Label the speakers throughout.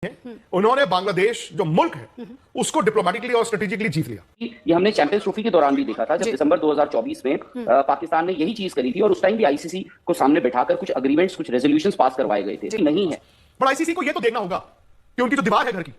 Speaker 1: उन्होंने बांग्लादेश जो मुल्क है उसको डिप्लोमेटिकली और स्ट्रेटेजिकली जीत लिया।
Speaker 2: ये हमने चैंपियंस ट्रॉफी के दौरान भी देखा था जब दिसंबर 2024 में पाकिस्तान ने यही चीज करी थी और उस टाइम भी आईसीसी को सामने बैठाकर कुछ एग्रीमेंट्स कुछ रेजोल्यूशंस पास करवाए गए थे। नहीं है,
Speaker 1: पर आईसीसी को यह तो देखना होगा कि उनकी जो दीवार है घर की,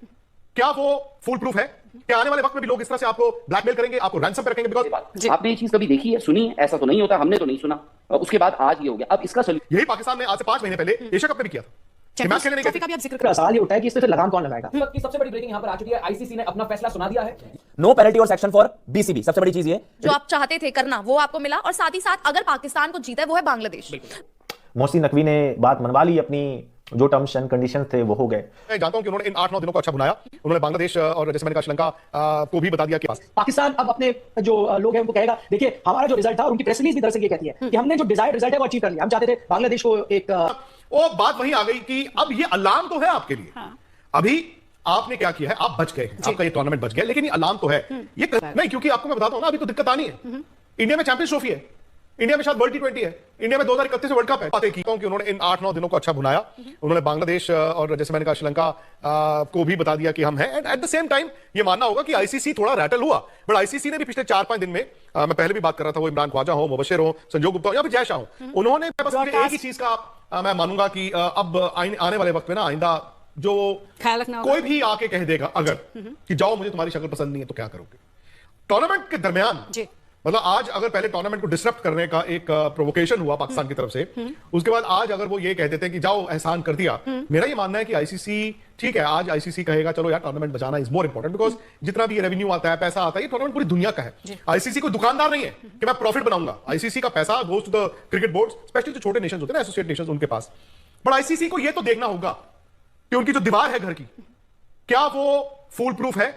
Speaker 1: क्या वो फुल प्रूफ है? क्या आने वाले वक्त में भी लोग इस तरह से आपको ब्लैकमेल करेंगे, आपको रैंसम पे रखेंगे? बिकॉज
Speaker 2: आपने ये चीज कभी देखी है, सुनी है? ऐसा तो नहीं होता, हमने तो नहीं सुना। उसके बाद आज ये हो गया। अब इसका
Speaker 1: यही पाकिस्तान ने आज से 5 महीने पहले एशिया कप में भी किया था।
Speaker 3: सवाल ये उठा है कि इससे लगाम कौन लगाएगा?
Speaker 4: की सबसे बड़ी ब्रेकिंग यहां पर आ चुकी है। आईसीसी ने अपना फैसला सुना दिया है।
Speaker 5: नो पेनल्टी और सेक्शन फॉर बीसीबी। सबसे बड़ी चीज ये
Speaker 6: जो आप चाहते थे करना वो आपको मिला, और साथ ही साथ अगर पाकिस्तान को जीता है वो है बांग्लादेश।
Speaker 7: मोहसिन नकवी ने बात मनवा ली, अपनी जो टर्म्स एंड कंडीशंस थे वो हो गए।
Speaker 1: मैं जानता हूं कि उन्होंने इन 8-9 दिनों को अच्छा बुनाया। उन्होंने बांग्लादेश और जैसे मैंने कहा श्रीलंका को भी बता दिया कि
Speaker 3: पाकिस्तान अब अपने जो लोग हैं उनको कहेगा, देखिए हमारा जो रिजल्ट था, और उनकी प्रेस रिलीज भी दरअसल ये कहती है कि हमने जो डिजायर्ड रिजल्ट है वो अचीव कर लिया। हम चाहते थे बांग्लादेश को एक
Speaker 1: वो बात वही आ गई कि अब ये अलार्म तो है आपके लिए। अभी आपने क्या किया है, आप बच गए, आपका ये टूर्नामेंट बच गया, लेकिन ये अलार्म तो है ये नहीं, क्योंकि आपको मैं बताता हूं ना, अभी तो दिक्कत आनी है। इंडिया में चैंपियंस ट्रॉफी है, इंडिया में शायद वर्ल्ड T20 है, इंडिया में 2031 वर्ल्ड कप है। बातें की कि उन्होंने इन 8-9 दिनों को अच्छा बुनाया। उन्होंने बांग्लादेश और जैसे मैंने कहा श्रीलंका को भी बता दिया कि हम हैं। And at the same time ये मानना होगा कि आईसीसी थोड़ा रैटल हुआ, बट आईसीसी ने भी पिछले 4-5 दिन में, मैं पहले भी बात कर रहा था, वो इमरान ख्वाजा हो, मुबशिर हो, संजोग गुप्ता हो या फिर जय शाह हो, उन्होंने बस एक ही चीज का मैं मानूंगा कि अब आने वाले वक्त में ना, आइंदा जो कोई भी आके कह देगा अगर कि जाओ मुझे तुम्हारी शक्ल पसंद नहीं है तो क्या करोगे टूर्नामेंट के दरमियान, मतलब आज अगर पहले टूर्नामेंट को डिसरप्ट करने का एक प्रोवोकेशन हुआ पाकिस्तान की तरफ से, उसके बाद आज अगर वो ये कह देते हैं कि जाओ एहसान कर दिया, मेरा ये मानना है कि आईसीसी, ठीक है आज आईसीसी कहेगा चलो यार टूर्नामेंट बचाना इज मोर इंपॉर्टेंट, बिकॉज जितना भी ये रेवेन्यू आता है, पैसा आता है, ये टूर्नामेंट पूरी दुनिया का है। आईसीसी कोई दुकानदार नहीं है कि मैं प्रॉफिट बनाऊंगा। आईसीसी का पैसा goes to the cricket board, specially जो छोटे नेशंस होते हैं ना, एसोसिएट नेशंस, उनके पास। बट आईसीसी को ये तो देखना होगा कि उनकी जो दीवार है घर की, क्या वो फुल प्रूफ है?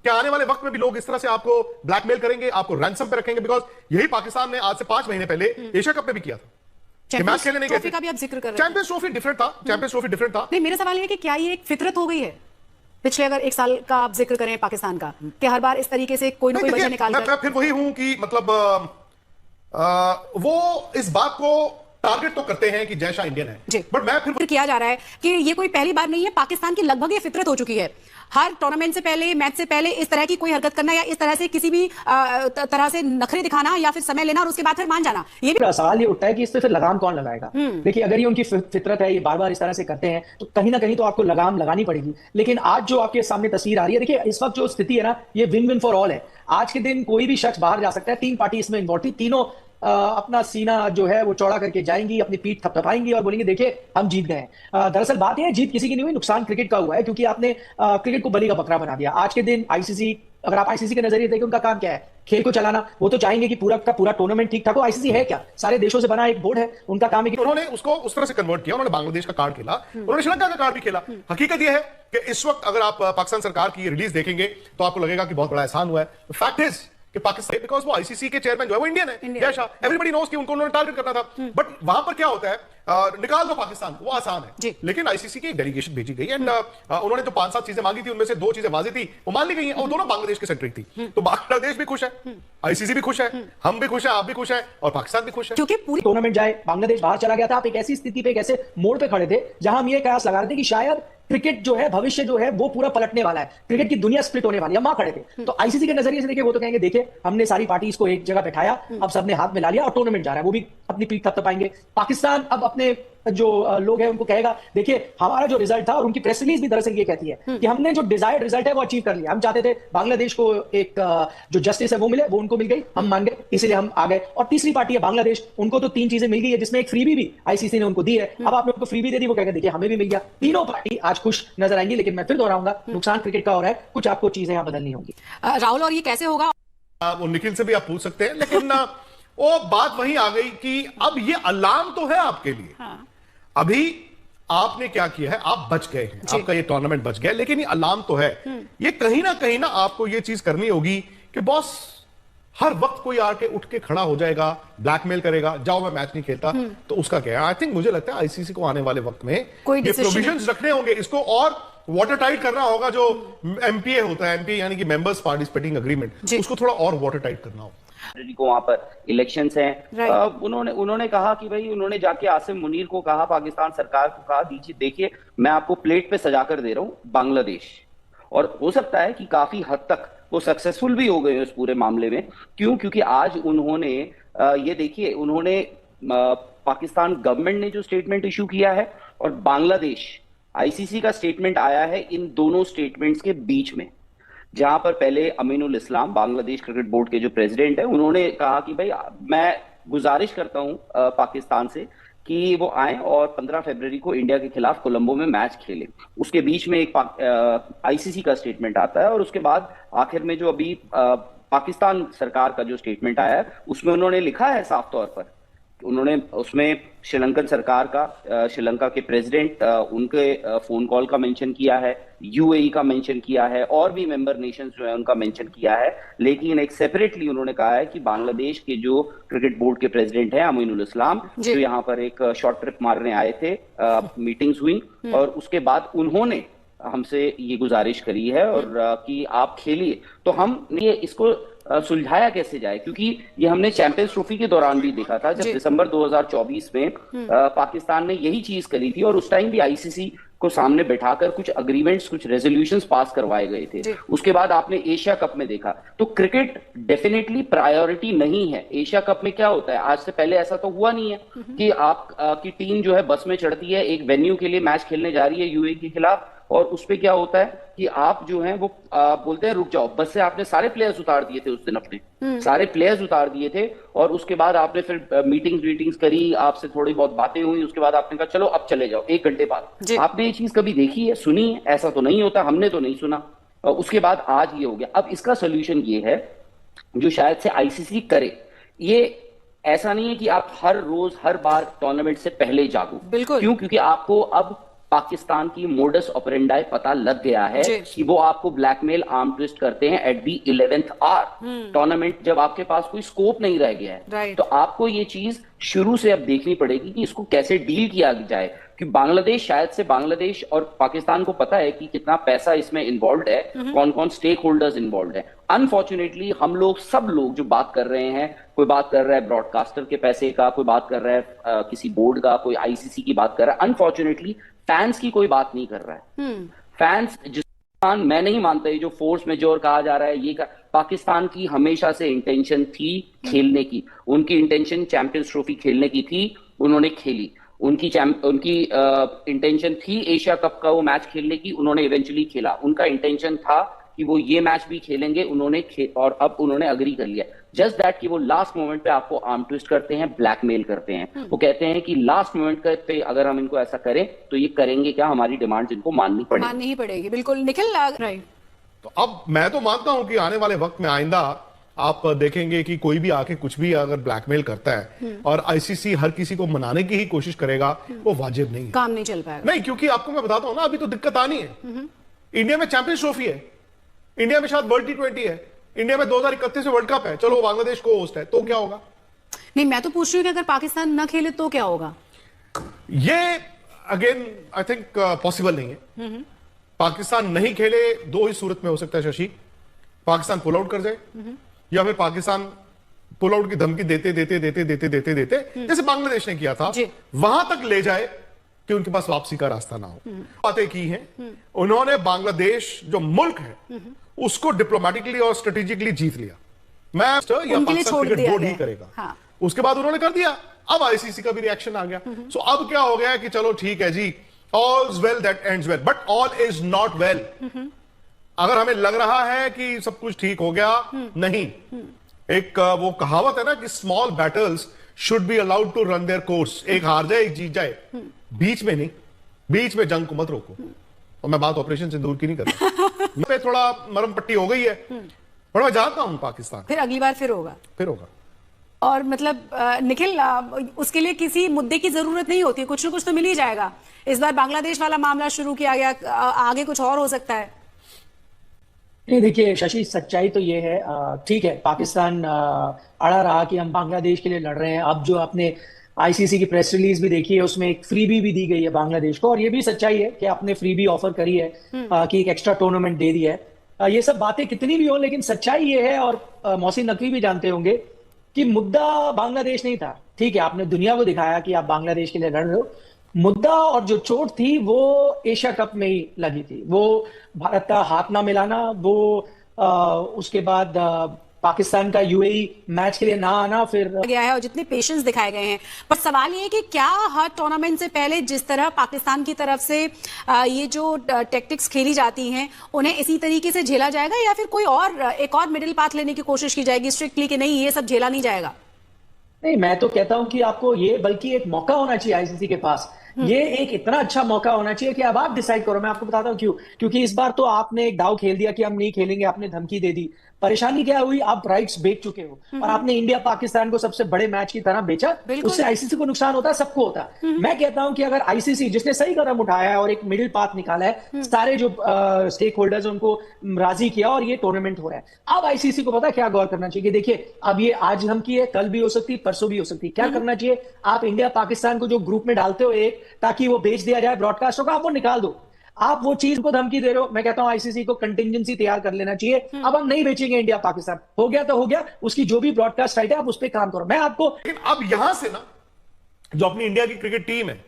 Speaker 1: क्या आने वाले वक्त में भी लोग इस तरह से आपको ब्लैकमेल करेंगे, आपको रैंसम पे रखेंगे? बिकॉज यही पाकिस्तान ने आज से 5 महीने पहले एशिया कप में भी किया था। मैच खेलने नहीं गए,
Speaker 6: का भी आप जिक्र कर रहे हैं।
Speaker 1: चैंपियंस ट्रॉफी डिफरेंट था, चैंपियंस ट्रॉफी डिफरेंट था।
Speaker 8: नहीं, मेरा सवाल ये है कि क्या ये एक फितरत हो गई है पिछले अगर 1 साल का आप जिक्र करें पाकिस्तान का, कि हर बार इस तरीके से कोई ना कोई वजह निकाल
Speaker 1: मैं फिर वही हूं कि मतलब वो इस बात को टारगेट तो करते हैं कि जय शाह इंडियन है, बट मैं फिर
Speaker 8: किया जा रहा है कि ये कोई पहली बार नहीं है। पाकिस्तान की लगभग ये फितरत हो चुकी है, हर टूर्नामेंट से पहले, मैच से पहले इस तरह की कोई हरकत करना, या इस तरह से किसी भी तरह से नखरे दिखाना, या फिर समय लेना और उसके बाद फिर मान जाना। ये
Speaker 3: सवाल ये उठता है कि इससे फिर लगाम कौन लगाएगा? देखिए अगर ये उनकी फितरत है, ये बार बार इस तरह से करते हैं, तो कहीं ना कहीं तो आपको लगाम लगानी पड़ेगी। लेकिन आज जो आपके सामने तस्वीर आ रही है, देखिए इस वक्त जो स्थिति है ना, ये विन विन फॉर ऑल है। आज के दिन कोई भी शख्स बाहर जा सकता है, 3 पार्टी इसमें इन्वॉल्व थी, तीनों अपना सीना जो है वो चौड़ा करके जाएंगी, अपनी पीठ थपथपाएंगी और बोलेंगे देखिए हम जीत गए हैं। दरअसल बात यह है, जीत किसी की नहीं हुई, नुकसान क्रिकेट का हुआ है, क्योंकि आपने क्रिकेट को बलि का बकरा बना दिया। आज के दिन आईसीसी, अगर आप आईसीसी के नजरिए देखें, उनका काम क्या है? खेल को चलाना। वो तो चाहेंगे कि पूरा का पूरा टूर्नामेंट ठीक ठाक हो। आईसीसी है क्या? सारे देशों से बना एक बोर्ड है, उनका काम है कि
Speaker 1: उन्होंने उसको उस तरह से कन्वर्ट किया। उन्होंने बांग्लादेश का कार्ड खेला, उन्होंने श्रीलंका का कार्ड भी खेला। हकीकत यह है कि इस वक्त अगर आप पाकिस्तान सरकार की रिलीज देखेंगे तो आपको लगेगा कि बहुत बड़ा एहसान हुआ है। फैक्ट इज कि पाकिस्तान, बिकॉज वो आईसीसी के चेयरमैन जो है वो इंडियन है, जय शाह, एवरीबॉडी नोस कि उनको उन्होंने टारगेट करना था। बट वहां पर क्या होता है, निकाल दो पाकिस्तान, वो आसान है। लेकिन आईसीसी की एक डेलीगेशन भेजी गई एंड उन्होंने जो 5-7 चीजें मांगी थी, उनमें से 2 चीजें वाज़ेह थी, वो मान ली गई हैं, और दोनों बांग्लादेश के सेंट्रिक थी। तो बांग्लादेश भी खुश है, आईसीसी भी खुश है, हम भी खुश है, आप भी खुश है, और पाकिस्तान भी खुश है।
Speaker 8: क्योंकि पूरी
Speaker 3: टूर्नामेंट जाए, बांग्लादेश बाहर चला गया था, आप एक ऐसी स्थिति पे, एक ऐसे मोड़ पे खड़े थे जहां हम ये कयास लगा रहे थे कि शायद क्रिकेट जो है, भविष्य जो है, वो पूरा पलटने वाला है, क्रिकेट की दुनिया स्प्लिट होने वाली है। हम वहां खड़े थे। तो आईसीसी के नजरिए से देखिए, वो तो कहेंगे देखिए हमने सारी पार्टीज को एक जगह बैठाया, अब सबने हाथ में ला लिया और टूर्नामेंट जा रहा है, वो भी अपनी पीठ थपथपाएंगे। पाकिस्तान अब अपने जो लोग हैं उनको कहेगा देखिए हमारा जो रिजल्ट था, और उनकी प्रेस रिलीज भी दरअसल ये कहती है कि हमने जो डिजायर्ड रिजल्ट है वो अचीव कर लिया। हम चाहते थे बांग्लादेश को एक जो जस्टिस है वो मिले, वो उनको मिल गई, हम मान गए, इसीलिए हम आ गए। और तीसरी पार्टी है बांग्लादेश, उनको तो 3 चीजें मिल गई है, जिसमें एक फ्रीबी भी आईसीसी ने उनको दी है। अब आपने उनको फ्रीबी दे दी, वो कहेंगे देखिए हमें भी मिल गया। तीनों पार्टी आज खुश नजर आएंगी, लेकिन मैं फिर दोहराऊंगा, नुकसान क्रिकेट का हो रहा है, कुछ आपको चीजें यहां बदलनी होंगी।
Speaker 8: राहुल, और ये कैसे होगा?
Speaker 1: वो निखिल से भी आप पूछ सकते हैं, लेकिन वो बात वही आ गई कि अब ये अलार्म तो है आपके लिए। अभी आपने क्या किया है, आप बच गए हैं, आपका ये टूर्नामेंट बच गया, लेकिन ये अलार्म तो है। ये कहीं ना आपको ये चीज करनी होगी कि बॉस हर वक्त कोई आके उठ के खड़ा हो जाएगा, ब्लैकमेल करेगा, जाओ मैं मैच नहीं खेलता, तो उसका क्या है? आई थिंक, मुझे लगता है आईसीसी को आने वाले वक्त में ये प्रोविजंस रखने होंगे, इसको और वाटर टाइट करना होगा। जो एमपीए होता है, एमपीए यानी कि मेंबर्स पार्टिसिपेटिंग एग्रीमेंट, उसको थोड़ा और वाटर टाइट करना होगा।
Speaker 2: को वहां पर इलेक्शंस हैं। उन्होंने कहा कि भाई, उन्होंने जाके आसिम मुनीर को कहा, पाकिस्तान सरकार को कहा, देखिए मैं आपको प्लेट पे सजा कर दे रहा हूं बांग्लादेश। और हो सकता है कि काफी हद तक वो सक्सेसफुल भी हो गए इस पूरे मामले में। क्यों? क्योंकि आज उन्होंने ये देखिए, उन्होंने पाकिस्तान गवर्नमेंट ने जो स्टेटमेंट इशू किया है और बांग्लादेश आईसीसी का स्टेटमेंट आया है, इन दोनों स्टेटमेंट्स के बीच में, जहां पर पहले अमीनुल इस्लाम बांग्लादेश क्रिकेट बोर्ड के जो प्रेसिडेंट है, उन्होंने कहा कि भाई मैं गुजारिश करता हूं पाकिस्तान से कि वो आए और 15 फरवरी को इंडिया के खिलाफ कोलंबो में मैच खेलें। उसके बीच में एक आईसीसी का स्टेटमेंट आता है और उसके बाद आखिर में जो अभी पाकिस्तान सरकार का जो स्टेटमेंट आया है, उसमें उन्होंने लिखा है साफ तौर पर, उन्होंने उसमें श्रीलंकन सरकार का, श्रीलंका के प्रेसिडेंट उनके फोन कॉल का मेंशन किया है, यूएई का मेंशन किया है, और भी मेंबर नेशंस जो है उनका मेंशन किया है। लेकिन एक सेपरेटली उन्होंने कहा है कि बांग्लादेश के जो क्रिकेट बोर्ड के प्रेसिडेंट हैं अमीनुल इस्लाम, जो यहाँ पर एक शॉर्ट ट्रिप मारने आए थे, मीटिंग्स हुई और उसके बाद उन्होंने हमसे ये गुजारिश करी है और कि आप खेलिए। तो हम ये इसको सुलझाया कैसे जाए, क्योंकि ये हमने चैंपियंस ट्रॉफी के दौरान भी देखा था, जब दिसंबर 2024 में पाकिस्तान ने यही चीज करी थी और उस टाइम भी आईसीसी को सामने बैठाकर कुछ अग्रीमेंट्स, कुछ रेजोल्यूशंस पास करवाए गए थे। उसके बाद आपने एशिया कप में देखा, तो क्रिकेट डेफिनेटली प्रायोरिटी नहीं है। एशिया कप में क्या होता है, आज से पहले ऐसा तो हुआ नहीं है कि आपकी टीम जो है बस में चढ़ती है, एक वेन्यू के लिए मैच खेलने जा रही है यूएई के खिलाफ, और उसपे क्या होता है कि आप जो हैं वो बोलते हैं रुक जाओ, बस से आपने सारे प्लेयर्स उतार दिए थे उस दिन, अपने सारे प्लेयर्स उतार दिए थे, और उसके बाद आपने फिर मीटिंग्स करी, आपसे थोड़ी बहुत बातें हुई, उसके बाद आपने कहा चलो अब चले जाओ 1 घंटे बाद। आपने ये चीज कभी देखी है, सुनी है? ऐसा तो नहीं होता, हमने तो नहीं सुना। उसके बाद आज ये हो गया। अब इसका सोल्यूशन ये है जो शायद से आईसीसी करे, ये ऐसा नहीं है कि आप हर रोज हर बार टूर्नामेंट से पहले जागो। क्यों? क्योंकि आपको अब पाकिस्तान की मोडस ऑपरेंडाई पता लग गया है कि वो आपको ब्लैकमेल, आर्म ट्विस्ट करते हैं at the 11th our tournament, जब आपके पास कोई स्कोप नहीं रह गया है। तो आपको ये चीज शुरू से अब देखनी पड़ेगी कि इसको कैसे डील किया जाए, कि बांग्लादेश, शायद से बांग्लादेश और पाकिस्तान को पता है कि कितना पैसा इसमें इन्वॉल्व है, कौन कौन स्टेक होल्डर्स इन्वॉल्व है। अनफॉर्चुनेटली हम लोग, सब लोग जो बात कर रहे हैं, कोई बात कर रहा है ब्रॉडकास्टर के पैसे का, कोई बात कर रहा है किसी बोर्ड का, कोई आईसीसी की बात कर रहा है, अनफॉर्चुनेटली फैंस की कोई बात नहीं कर रहा है। फैंस, मैं नहीं मानता ये जो फोर्स मेजोर कहा जा रहा है, ये पाकिस्तान की हमेशा से इंटेंशन थी खेलने की, उनकी इंटेंशन चैंपियंस ट्रॉफी खेलने की थी, उन्होंने खेली। उनकी इंटेंशन थी एशिया कप का वो मैच खेलने की, उन्होंने इवेंचुअली खेला। उनका इंटेंशन था कि वो ये मैच भी खेलेंगे, और अब उन्होंने अग्री कर लिया। जस्ट दैट कि वो लास्ट मोमेंट पे आपको आर्म ट्विस्ट करते हैं, ब्लैकमेल करते हैं। वो कहते हैं कि लास्ट मोमेंट पे अगर हम इनको ऐसा करें तो ये करेंगे क्या, हमारी डिमांड इनको माननी पड़ेगी।
Speaker 8: बिल्कुल निखिल, राइट।
Speaker 1: तो अब मैं तो मानता हूं कि आने वाले वक्त में आइंदा आप देखेंगे कि कोई भी आके कुछ भी अगर ब्लैकमेल करता है और आईसीसी हर किसी को मनाने की ही कोशिश करेगा, वो वाजिब नहीं है,
Speaker 8: काम नहीं चल पाएगा।
Speaker 1: नहीं, क्योंकि आपको मैं बताता हूं ना, अभी तो दिक्कत आनी है। इंडिया में चैंपियंस ट्रॉफी है, इंडिया में शायद वर्ल्ड T20 है, इंडिया में 2031 में वर्ल्ड कप है, चलो बांग्लादेश को होस्ट है, तो क्या होगा?
Speaker 8: नहीं, मैं तो पूछ रही हूँ कि अगर पाकिस्तान ना खेले तो क्या होगा?
Speaker 1: ये अगेन आई थिंक पॉसिबल नहीं है। पाकिस्तान नहीं खेले, दो ही सूरत में हो सकता है शशि, पाकिस्तान पुल आउट कर जाए, या फिर पाकिस्तान पुल आउट की धमकी देते जैसे बांग्लादेश ने किया था, वहां तक ले जाए कि उनके पास वापसी का रास्ता ना हो। बातें की हैं उन्होंने, बांग्लादेश जो मुल्क है उसको डिप्लोमेटिकली और स्ट्रेटेजिकली जीत लिया। मैं या पाकिस्तान क्रिकेट बोर्ड ही करेगा। हाँ। उसके बाद उन्होंने कर दिया, अब आईसीसी का भी रिएक्शन आ गया। सो अब क्या हो गया कि चलो ठीक है जी, all well that ends well, but all is not well. अगर हमें लग रहा है कि सब कुछ ठीक हो गया, नहीं। एक वो कहावत है ना कि small battles should be allowed to run their course, एक हार जाए एक जीत जाए, बीच में नहीं, बीच में जंग को मत रोको। और मैं बात ऑपरेशन सिंदूर की नहीं कर रहा, मैं थोड़ा मरम पट्टी हो गई है, पर मैं जानता हूं पाकिस्तान
Speaker 8: फिर अगली बार फिर होगा। और मतलब निखिल, उसके लिए किसी मुद्दे की जरूरत नहीं होती, कुछ ना कुछ तो मिल ही जाएगा। इस बार बांग्लादेश वाला मामला शुरू किया गया, आगे कुछ और हो सकता है।
Speaker 3: नहीं, देखिए शशि, सच्चाई तो ये है, ठीक है, पाकिस्तान अड़ा रहा कि हम बांग्लादेश के लिए लड़ रहे हैं। अब जो आपने आईसीसी की प्रेस रिलीज भी देखी है, उसमें एक फ्रीबी भी दी गई है बांग्लादेश को, और ये भी सच्चाई है कि आपने फ्रीबी ऑफर करी है, कि एक एक्स्ट्रा टूर्नामेंट दे दिया है। ये सब बातें कितनी भी हो, लेकिन सच्चाई ये है, और मोहसिन नकवी भी जानते होंगे कि मुद्दा बांग्लादेश नहीं था। ठीक है, आपने दुनिया को दिखाया कि आप बांग्लादेश के लिए लड़ रहे हो। मुद्दा और जो चोट थी वो एशिया कप में ही लगी थी। वो भारत का हाथ ना मिलाना, वो उसके बाद पाकिस्तान का यूएई मैच के लिए ना आना, फिर
Speaker 8: गया है और जितने पेशेंस दिखाए गए हैं। पर सवाल ये है कि क्या हर टूर्नामेंट से पहले जिस तरह पाकिस्तान की तरफ से ये जो टैक्टिक्स खेली जाती हैं उन्हें इसी तरीके से झेला जाएगा, या फिर कोई और एक और मिडिल पाथ लेने की कोशिश की जाएगी स्ट्रिक्टली कि नहीं ये सब झेला नहीं जाएगा?
Speaker 3: नहीं, मैं तो कहता हूं कि आपको ये बल्कि एक मौका होना चाहिए आईसीसी के पास। ये एक इतना अच्छा मौका होना चाहिए कि अब आप डिसाइड करो। मैं आपको बताता हूं क्यों। क्योंकि इस बार तो आपने एक दाव खेल दिया कि हम नहीं खेलेंगे, आपने धमकी दे दी। परेशानी क्या हुई, आप राइट्स बेच चुके हो और आपने इंडिया पाकिस्तान को सबसे बड़े मैच की तरह बेचा। उससे आईसीसी को नुकसान होता है, सबको होता है। मैं कहता हूं कि अगर आईसीसी, जिसने सही कदम उठाया है और एक मिडिल पाथ निकाला है, सारे जो स्टेक होल्डर्स उनको राजी किया और ये टूर्नामेंट हो रहा है। अब आईसीसी को पता क्या गौर करना चाहिए। देखिए, अब ये आज धमकी है, कल भी हो सकती, परसों भी हो सकती। क्या करना चाहिए, आप इंडिया पाकिस्तान को जो ग्रुप में डालते हो एक, ताकि वो बेच दिया जाए ब्रॉडकास्टर को, आप वो निकाल दो। आप वो चीज को धमकी दे रहे हो। मैं कहता हूं आईसीसी को कंटिजेंसी तैयार कर लेना चाहिए। अब हम नहीं बेचेंगे इंडिया पाकिस्तान, हो गया तो हो गया। उसकी जो भी ब्रॉडकास्ट राइट है आप उस पर काम करो। मैं आपको,
Speaker 1: लेकिन अब यहां से ना जो अपनी इंडिया की क्रिकेट टीम है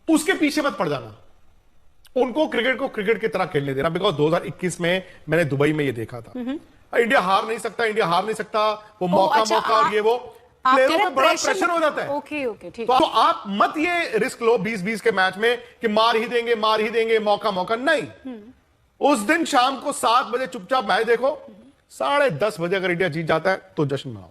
Speaker 1: उसके पीछे मत पड़ जाना। उनको क्रिकेट को क्रिकेट की तरह खेलने देना। बिकॉज 2021 में मैंने दुबई में ये देखा था, इंडिया हार नहीं सकता, इंडिया हार नहीं सकता। वो मौका और ये वो प्लेयरों पे बड़ा प्रेशर हो जाता है।
Speaker 8: ओके ठीक।
Speaker 1: तो आप मत ये रिस्क लो 20-20 के मैच में कि मार ही देंगे, मौका नहीं। उस दिन शाम को 7 बजे चुपचाप मैच देखो, 10:30 बजे अगर इंडिया जीत जाता है तो जश्न मनाओ।